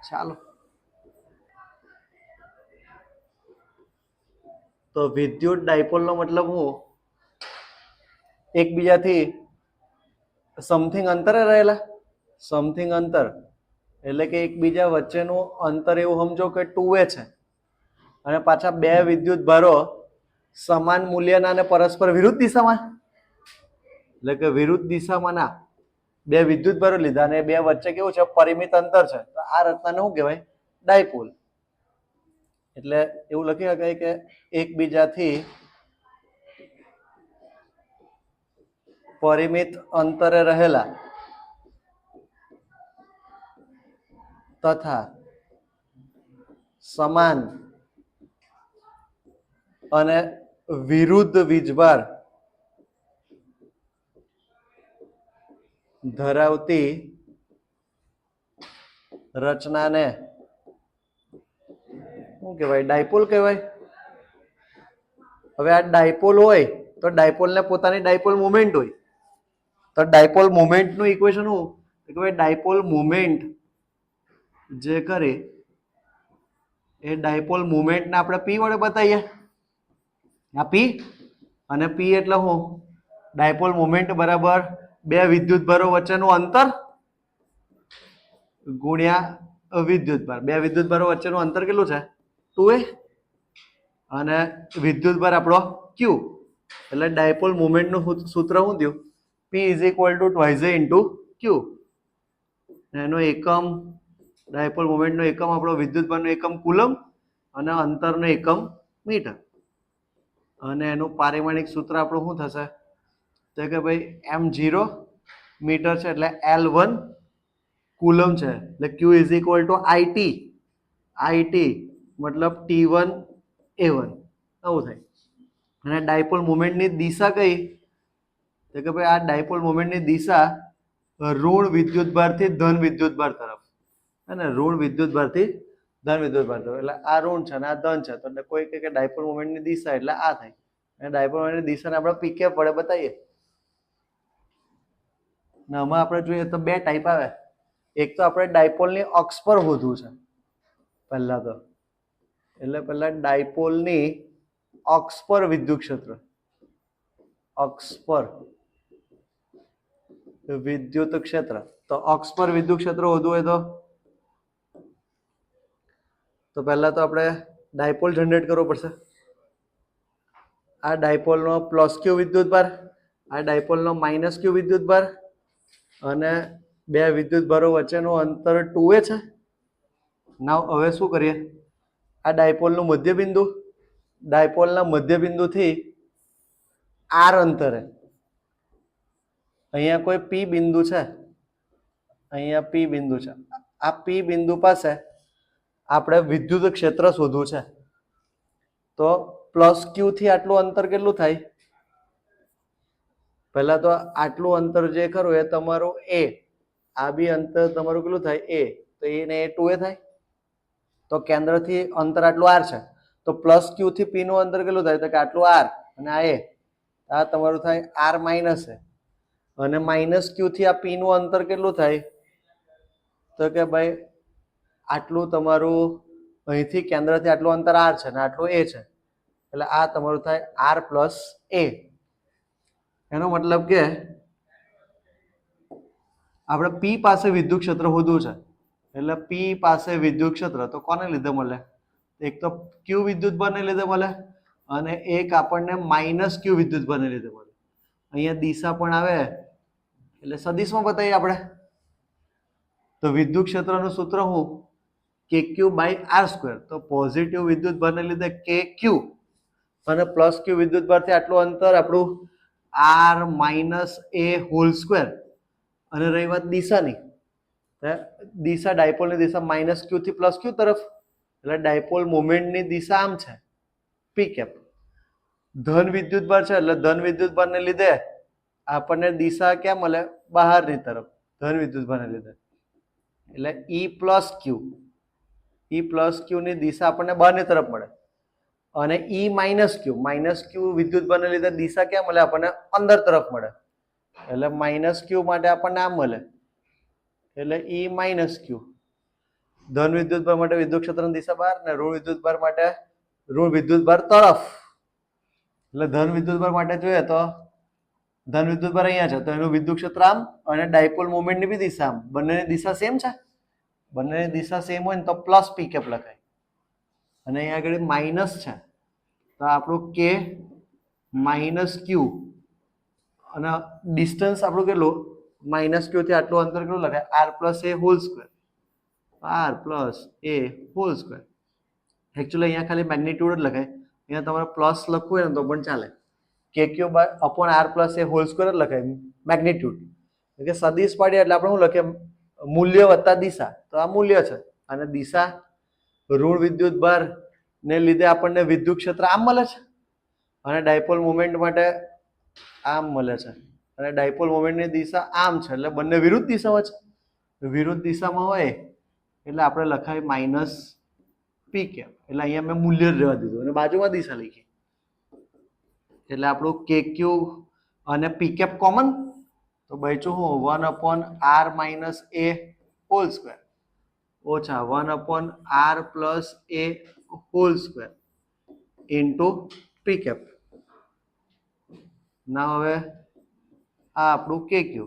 ચાલો તો વિદ્યુત ડાયપોલનો મતલબ હું એકબીજાથી સમથિંગ અંતરે રહેલા સમથિંગ અંતર એટલે કે એકબીજા વચ્ચેનું અંતર એવું સમજો કે 2a છે અને પાછા બે વિદ્યુત ભારો સમાન મૂલ્યના અને પરસ્પર વિરુદ્ધ દિશામાં એટલે કે વિરુદ્ધ દિશામાં ના બે વિદ્યુત ભારો લીધા અને બે વચ્ચે કેવું છે પરિમિત અંતર છે તો આ રચનાને શું કહેવાય ડાયપોલ એટલે એવું લખી શકાય કે એકબીજાથી પરિમિત અંતરે રહેલા તથા સમાન અને વિરુદ્ધ વીજભાર ધરાવતી રચનાને શું કહેવાય ડાયપોલ કહેવાય. હવે આ ડાયપોલ હોય તો ડાયપોલને પોતાની ડાયપોલ મોમેન્ટ હોય તો ડાયપોલ મોમેન્ટનું ઇક્વેશન શું કે ભાઈ ડાયપોલ મોમેન્ટ જે કરે એ ડાયપોલ મોમેન્ટને આપણે પી વડે બતાવીએ આ પી અને પી એટલે શું ડાયપોલ મોમેન્ટ બરાબર બે વિદ્યુત ભારો વચ્ચેનું અંતર ગુણ્યા વિદ્યુત ભાર બે વિદ્યુત ભારો વચ્ચેનું અંતર કેટલું છે 2a અને વિદ્યુત ભાર આપણો q એટલે ડાયપોલ મોમેન્ટનું સૂત્ર શું થયું p is equal to twice a into q એનો એકમ ડાયપોલ મોમેન્ટનો એકમ આપણો વિદ્યુત ભારનો એકમ કુલમ અને અંતરનો એકમ મીટર અને એનું પારિમાણિક સૂત્ર આપણું શું થશે તો કે ભાઈ m0 મીટર છે એટલે L1 કુલમ છે એટલે q is equal to it મતલબ T1 A1 આવું થાય અને ડાયપોલ મોમેન્ટની દિશા કઈ તો કે ભાઈ આ ડાયપોલ મોમેન્ટની દિશા ઋણ વિદ્યુતભારથી ધન વિદ્યુતભાર તરફ અને ઋણ વિદ્યુતભારથી ધન વિદ્યુતભાર તરફ એટલે આ ઋણ છે અને આ ધન છે તો કોઈ કહે કે ડાયપોલ મોમેન્ટની દિશા એટલે આ થાય અને ડાયપોલ મોમેન્ટની દિશાને આપણે પીકે વડે બતાવીએ ને આમાં આપણે જોઈએ તો બે ટાઈપ આવે એક તો આપણે ડાયપોલની અક્ષ પર શોધવું છે પહેલા તો એટલે પહેલા ડાયપોલની અક્ષ પર વિદ્યુત ક્ષેત્ર અક્ષ પર વિદ્યુત ક્ષેત્ર તો અક્ષ પર વિદ્યુત ક્ષેત્ર શોધવું હોય તો પહેલા તો આપણે ડાયપોલ જનરેટ કરવો પડશે આ ડાયપોલનો પ્લસ ક્યુ વિદ્યુતભાર આ ડાયપોલનો માઇનસ ક્યુ વિદ્યુતભાર અને બે વિદ્યુતભારો વચ્ચેનું અંતર 2a છે નાવ હવે શું કરીએ આ ડાયપોલનું મધ્યબિંદુ ડાયપોલના મધ્યબિંદુથી r અંતરે અહીંયા કોઈ p બિંદુ છે અહીંયા p બિંદુ છે આ p બિંદુ પાસે આપણે વિદ્યુત ક્ષેત્ર શોધવું છે તો પ્લસ ક્યુ થી આટલું અંતર કેટલું થાય પહેલા તો આટલું અંતર જે ખરું એ તમારું a આ બી અંતર તમારું કેટલું થાય a તો એ ને એ 2a થાય તો કેન્દ્રથી અંતર આટલું r છે તો પ્લસ ક્યુ થી p નું અંતર કેટલું થાય તો કે આટલું r અને આ a આ તમારું થાય r માઇનસ a અને માઇનસ ક્યુ થી આ p નું અંતર કેટલું થાય તો કે ભાઈ આટલું તમારું અહીંથી કેન્દ્રથી આટલું અંતર r છે ને આટલું a છે એટલે આ તમારું થાય r પ્લસ a એનો મતલબ કે આપણે p પાસે વિદ્યુત ક્ષેત્ર શોધવું છે એટલે p પાસે વિદ્યુત ક્ષેત્ર તો કોને લીધે મળે એક તો q વિદ્યુતભારને લીધે મળે અને એક આપણને માઇનસ ક્યુ વિદ્યુતભારને લીધે મળે અહીંયા દિશા પણ આવે એટલે સદિશમાં બતાવીએ આપણે તો વિદ્યુત ક્ષેત્રનું સૂત્ર શું kq બાય r સ્ક્વેર તો પોઝિટિવ વિદ્યુતભારને લીધે kq અને પ્લસ ક્યુ વિદ્યુતભારથી આટલું અંતર આપણું r minus a whole square અને રહી વાત દિશાની દિશા ડાયપોલની દિશા માઇનસ ક્યુ થી પ્લસ ક્યુ તરફ એટલે ડાયપોલ મોમેન્ટની દિશા આમ છે પી કેપ ધન વિદ્યુતભાર છે એટલે ધન વિદ્યુતભારને લીધે આપણને દિશા ક્યાં મળે બહારની તરફ ધન વિદ્યુતભારને લીધે એટલે ઈ પ્લસ ક્યુ ની દિશા આપણને બહારની તરફ મળે અને ઈ માઇનસ ક્યુ વિદ્યુતભારને લીધે દિશા ક્યાં મળે આપણને અંદર તરફ મળે એટલે માઇનસ ક્યુ માટે આપણને આમ મળે એટલે ઈ માઇનસ ક્યુ ધન વિદ્યુતભાર માટે વિદ્યુત ક્ષેત્રની દિશા બહાર ને ઋણ વિદ્યુતભાર માટે ઋણ વિદ્યુતભાર તરફ. એટલે ધન વિદ્યુતભાર માટે જોઈએ તો ધન વિદ્યુતભાર અહીંયા છે તો એનું વિદ્યુત ક્ષેત્ર આમ અને ડાયપોલ મોમેન્ટની બી દિશા આમ. બંનેની દિશા સેમ છે. બંનેની દિશા સેમ હોય ને તો પ્લસ પી કેપ લખાય. અને અહીંયા આગળ માઇનસ છે તો આપણું કે માઇનસ ક્યુ અને ડિસ્ટન્સ આપણું કેટલું માઇનસ ક્યુ થી આટલું અંતર કેટલું લખાય આર પ્લસ એ હોલ સ્ક્વેર. આર પ્લસ એ હોલ સ્ક્વેર. એકચ્યુઅલી અહીંયા ખાલી મેગ્નિટ્યુડ જ લખાય. અહીંયા તમારે પ્લસ લખવું હોય ને તો પણ ચાલે. K Q by upon R plus A whole square જ લખાય મેગ્નિટ્યુડ. એટલે સદિશ પાડીએ એટલે આપણે શું લખીએ મૂલ્ય વત્તા દિશા. તો આ મૂલ્ય છે અને દિશા ઋણ વિદ્યુત ભાર ને લીધે આપણને વિદ્યુત ક્ષેત્ર આમ મળે છે અને ડાયપોલ મોમેન્ટ માટે આમ મળે છે અને ડાયપોલ મોમેન્ટની દિશા આમ છે એટલે બંને વિરુદ્ધ દિશામાં છે. વિરુદ્ધ દિશામાં હોય એટલે આપણે લખાય માઇનસ પી કેપ. એટલે અહીંયા મેં મૂલ્ય જ રહેવા દીધું અને બાજુમાં દિશા લખી. એટલે આપણું કે ક્યુ અને પી કેપ કોમન તો બચ્યું હું 1 R minus A whole square ઓછા 1 આર પ્લસ એ whole square into P cap. ના હવે આ આપણું કે ક્યુ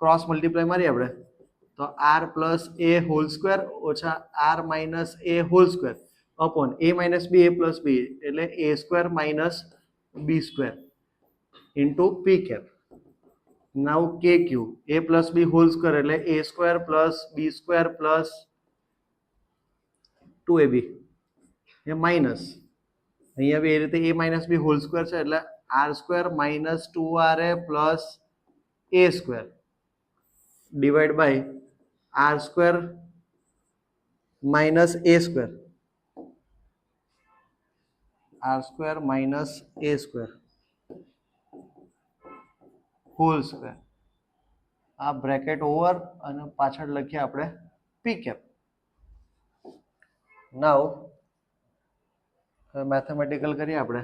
ક્રોસ મલ્ટીપ્લાય મારીએ આપણે તો આર પ્લસ એ હોલ સ્ક્વેર ઓછા R minus A whole square upon A minus B A plus B એટલે A square minus B square into P cap. Now K Q A plus B whole square એટલે A square plus B square plus 2ab A minus અહીંયા B એ રીતે A minus B whole square છે એટલે R square minus 2ra plus A square divide by R square minus A square R square minus A square whole square. આ bracket over અને પાછળ લખીએ આપણે પી કેપ. નાઉ મેથેમેટિકલ કરીએ આપણે.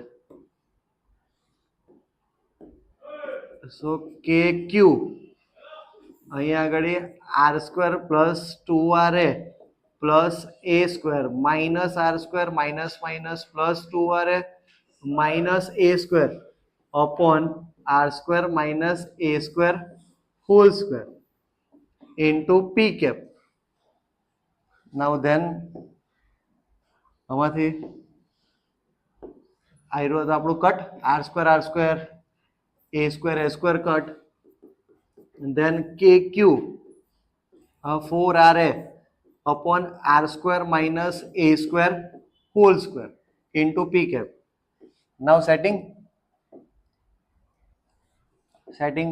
સો કે ક્યુ અહીંયા આગળ R square plus 2ra plus A square minus R square minus minus plus 2ra minus A square upon R square minus A square whole square into P cap. Now then આમાંથી આયરો તો આપણું cut R square A square cut then K Q 4ra upon r square minus a square whole square into p cap. Now setting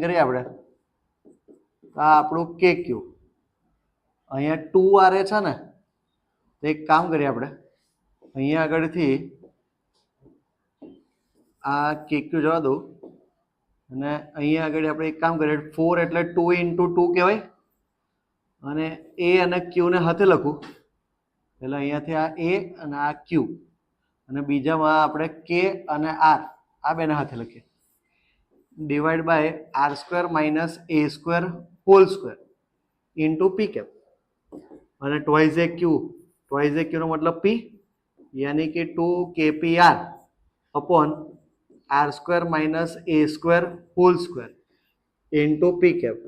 કરીએ આપણે આ આપણું કે Q અહીંયા 2ra છે ને તો એક કામ કરીએ આપણે અહીંયા આગળથી આ કે ક્યુ જવા દો અને અહીંયા આગળ આપણે એક કામ કરીએ 4 એટલે 2 into 2 કહેવાય અને એ અને ક્યુ ને હાથે લખું એટલે અહીંયાથી આ એ અને આ ક્યુ અને બીજામાં આપણે કે અને આર આ બેને હાથે લખીએ divide by R square minus A square whole square into P cap અને ટ્વાઇઝ એ ક્યુનો મતલબ પી યાની કે 2 KP R upon R square minus A square whole square into P cap.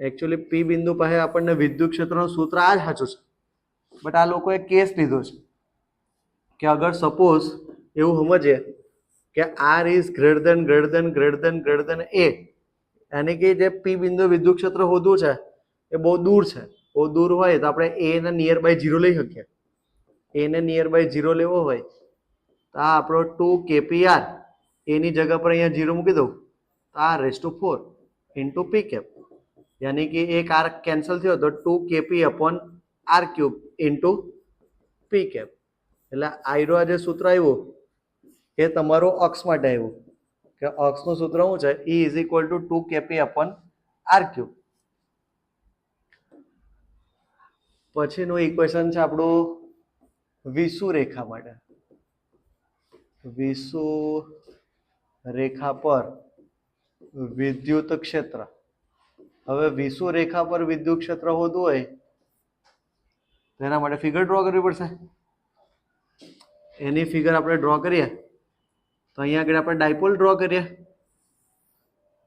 Actually P બિંદુ પાસે આપણને વિદ્યુત ક્ષેત્રનું સૂત્ર આ જ સાચું છે બટ આ લોકોએ કેસ લીધો છે કે અગર સપોઝ એવું સમજીએ કે આર ઇઝ ગ્રેટર દેન એ યાની કે જે પી બિંદુ વિદ્યુત ક્ષેત્ર હોતું છે એ બહુ દૂર છે. બહુ દૂર હોય તો આપણે એ ને નિયર બાય 0 લઈ શકીએ. એ ને નિયર બાય 0 લેવો હોય તો આ આપણો 2 કેપી આર એની જગ્યા પર અહીંયા 0 મૂકી દઉં તો R raise to 4 into P cap यानी कि एक आर कैंसल थयो तो 2 kp upon r cube into p cap. એટલે આયરો આ જે સૂત્ર આવ્યું એ તમારો અક્ષ માટે આવ્યું કે અક્ષનું સૂત્ર શું છે E is equal to 2 kp upon r cube. પછીનું ઇક્વેશન છે આપણું વિષુ રેખા માટે. વિષુ રેખા પર વિદ્યુત ક્ષેત્ર. હવે વિષુ રેખા પર વિદ્યુત ક્ષેત્ર હોતું હોય તો એના માટે ફિગર ડ્રો કરવી પડશે. એની ફિગર આપણે ડ્રો કરીએ તો અહીંયા આગળ આપણે ડાયપોલ ડ્રો કરીએ.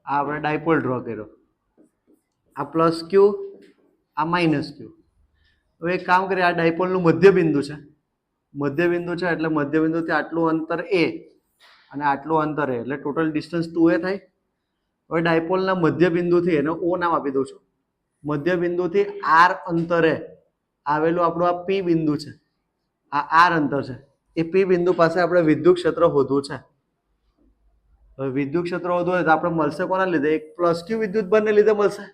આ આપણે ડાયપોલ ડ્રો કર્યો. આ પ્લસ ક્યુ, આ માઇનસ ક્યુ. હવે એક કામ કરીએ, આ ડાયપોલનું મધ્ય બિંદુ છે. મધ્ય બિંદુ છે એટલે મધ્ય બિંદુથી આટલું અંતર એ અને આટલું અંતર એ, એટલે ટોટલ ડિસ્ટન્સ 2a થાય. હવે ડાયપોલના મધ્ય બિંદુથી એને ઓ નામ આપી દઉં છું. મધ્ય બિંદુથી આર અંતરે આવેલું આપણું આ પી બિંદુ છે. આ આર અંતર છે. એ પી બિંદુ પાસે આપણે વિદ્યુત ક્ષેત્ર શોધવું છે. હવે વિદ્યુત ક્ષેત્ર શોધવું હોય તો આપણે મળશે કોના લીધે? એક પ્લસ ક્યુ વિદ્યુતભારને લીધે મળશે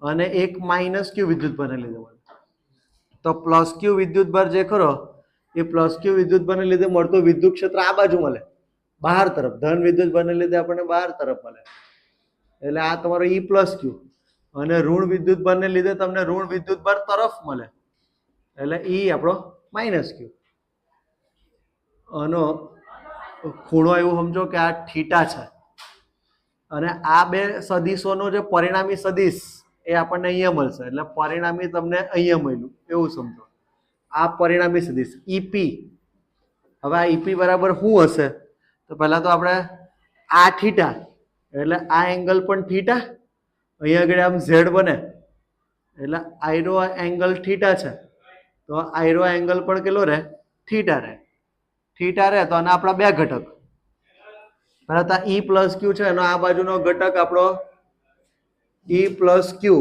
અને એક માઇનસ ક્યુ વિદ્યુતભારને લીધે મળશે. તો પ્લસ ક્યુ વિદ્યુતભાર જે ખરો એ પ્લસ ક્યુ વિદ્યુતભારને લીધે મળતો વિદ્યુત ક્ષેત્ર આ બાજુ મળે, બહાર તરફ. ધન વિદ્યુતભારને લીધે આપણને બહાર તરફ મળે, એટલે આ તમારો ઈ પ્લસ ક્યુ. અને ઋણ વિદ્યુતભારને લીધે તમને ઋણ વિદ્યુતભાર તરફ મળે, એટલે ઈ આપણો માઇનસ ક્યુ. આનો ખૂણો એવું સમજો કે આ થીટા છે અને આ બે સદિશોનો જે પરિણામી સદિશ એ આપણને અહીંયા મળશે, એટલે પરિણામી તમને અહીંયા મળ્યું એવું સમજો. આ પરિણામી સદિશ ઈપી. હવે આ ઈપી બરાબર શું હશે? તો પહેલા તો આપણે આ થીટા એટલે આ એંગલ પણ થીટા, અહીંયા આગળ આમ ઝેડ બને એટલે આયરો એંગલ થીટા છે, તો આયરો એંગલ પણ કેટલો રહે? થીટા રહે. થીટા રહે તો આના આપણા બે ઘટક. પહેલા તો ઈ પ્લસ ક્યુ છે એનો આ બાજુનો ઘટક આપણો ઈ પ્લસ ક્યુ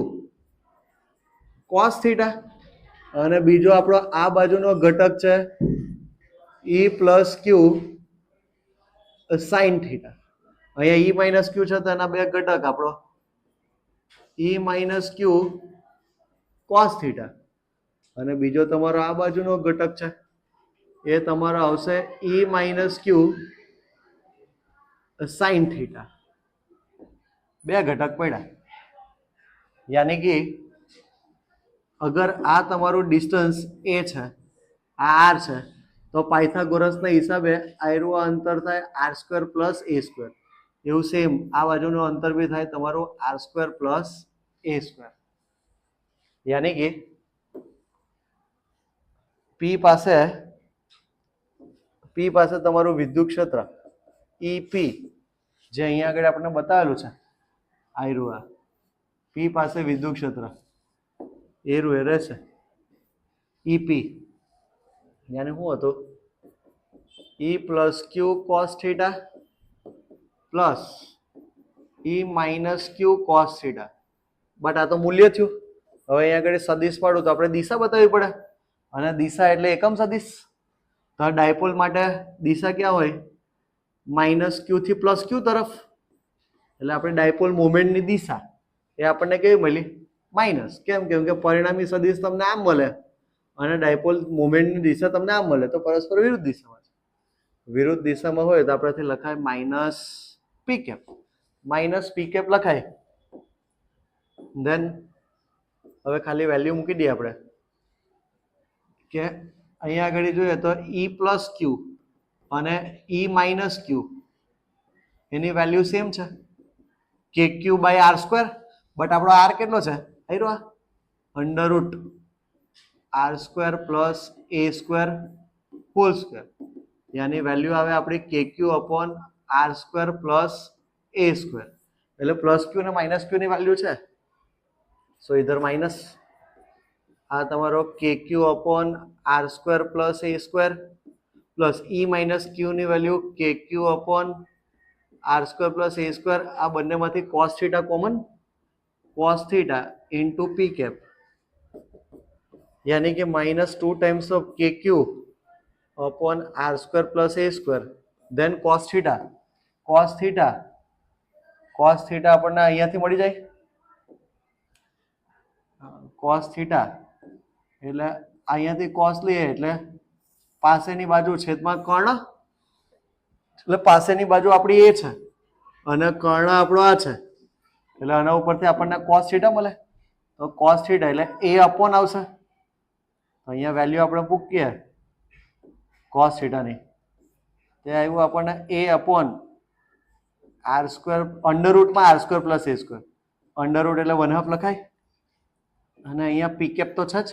કોસ થીટા, અને બીજો આપણો આ બાજુનો ઘટક છે ઈ પ્લસ ક્યુ સાઇન થીટા. અહીંયા ઈ માઇનસ ક્યુ છે તો એના બે ઘટક આપણો ઈ માઇનસ ક્યુ કોસ થીટા, અને બીજો તમારો આ બાજુનો ઘટક છે એ તમારો આવશે ઈ માઇનસ ક્યુ સાઇન થીટા. બે ઘટક પડ્યા. યાની કે અગર આ તમારું ડિસ્ટન્સ એ છે, આ આર છે, તો પાયથાગોરસના હિસાબે આયરું અંતર થાય R square plus A square. એવું સેમ આ બાજુનું અંતર બી થાય તમારું R square plus A square. યાની કે પી પાસે તમારું વિદ્યુત ક્ષેત્ર ઈપી જે અહીંયા આગળ આપણને બતાવેલું છે, આયરું આ પી પાસે વિદ્યુત ક્ષેત્ર એરું એ રહેશે ઈપી. યાની શું હતું? E plus Q cos theta plus E minus Q cos theta. But આ તો મૂલ્ય થયું. હવે અહીંયા આગળ સદિશ પાડું તો આપણે દિશા બતાવવી પડે, અને દિશા એટલે એકમ સદિશ. તો આ ડાયપોલ માટે દિશા ક્યાં હોય? માઇનસ ક્યુ થી પ્લસ ક્યુ તરફ. એટલે આપણે ડાયપોલ મોમેન્ટની દિશા એ આપણને કેવી મળી? માઇનસ. કેમ? કેમ કે પરિણામી સદિશ તમને આમ મળે અને ડાયપોલ મોમેન્ટની દિશા તમને આમ મળે, તો પરસ્પર વિરુદ્ધ દિશામાં છે. વિરુદ્ધ દિશામાં હોય તો આપણેથી લખાય minus P cap. Minus P cap લખાય. ધેન હવે ખાલી વેલ્યુ મૂકી દઈએ આપણે કે અહીંયા આગળ જોઈએ તો ઈ પ્લસ ક્યુ અને ઈ માઇનસ ક્યુ એની વેલ્યુ સેમ છે, કે Q by R square. But આપણો આર કેટલો છે? આવ્યો under root R square plus A square whole square. યાની વેલ્યુ આવે આપણી કે Q upon R square plus A square. એટલે પ્લસ ક્યુ અને માઇનસ ક્યુ ની વેલ્યુ છે, સો ઇધર માઇનસ. આ તમારો K Q upon R square plus A square plus E minus Q ની value K Q upon R square plus A square. આ બંનેમાંથી cos theta common, cos theta into P cap. यानी कि -2 times of K Q upon R square plus A square then cos theta. cos theta આપણને અહીંયાથી મળી જાય. cos theta એટલે અહીંયાથી cos લઈએ એટલે પાસેની બાજુ છેદમાં કર્ણ, એટલે પાસેની બાજુ આપણી એ છે અને કર્ણ આપણો આ છે, એટલે આના ઉપરથી આપણને cos થીટા મળે. તો cos થીટા એટલે a અપોન આવશે. અહીંયા વેલ્યુ આપણે મૂકીએ cos થીટાની, તે આવ્યું આપણને a upon R square under રૂટમાં R square plus A square. Under root એટલે 1/2 લખાય, અને અહીંયા પી કેપ તો છે જ.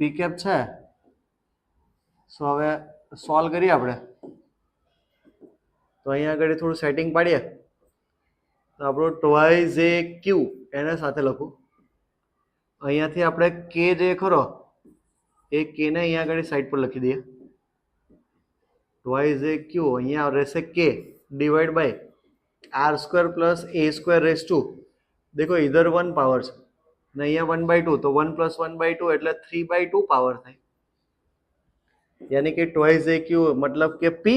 પી કેપ છે. સો હવે સોલ્વ કરીએ આપણે. તો અહીંયા આગળ થોડું સેટિંગ પાડીએ. તો આપણું ટ્વાઇઝ એ ક્યુ એને સાથે લખું. અહીંયાથી આપણે કે જે ખરો એ કે ને અહીંયા આગળ સાઈડ પર લખી દઈએ. ટ્વાઇઝ એ ક્યુ અહીંયા રહેશે K divide by R square plus A square raise to. દેખો ઇધર 1 પાવર છે ને અહીંયા 1/2 તો 1 + 1/2 એટલે 3/2 પાવર થાય. यानी कि ट्वाइस ए क्यू मतलब कि पी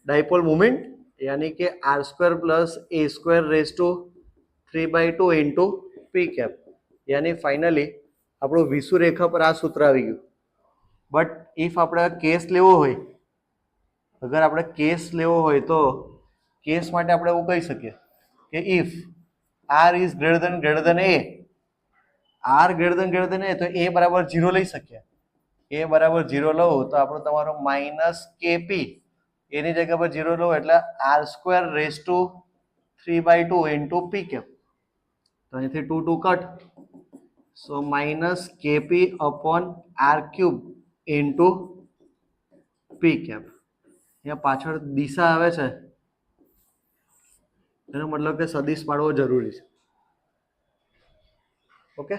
डाइपोल मोमेंट यानी कि R square plus A square raise to 3/2 into P cap. यानी फाइनली આપણું વિષુરેખા પર આ સૂત્ર આવી ગયું. બટ ઇફ આપણે કેસ લેવો હોય, અગર આપણે કેસ લેવો હોય તો કેસ માટે આપણે એવું કહી શકીએ કે if R is greater than A, R greater than A તો એ બરાબર 0 લઈ શકીએ. એ બરાબર 0 લઉં તો આપણું તમારું માઇનસ કેપી એની જગ્યા પર 0 લઉં એટલે R square raise to 3/2 into P cap. તો અહીંથી 2 2 cut. So minus KP upon R cube into P cap. અહીંયા પાછળ દિશા આવે છે એનો મતલબ કે સદિશ પાડવો જરૂરી છે. ઓકે.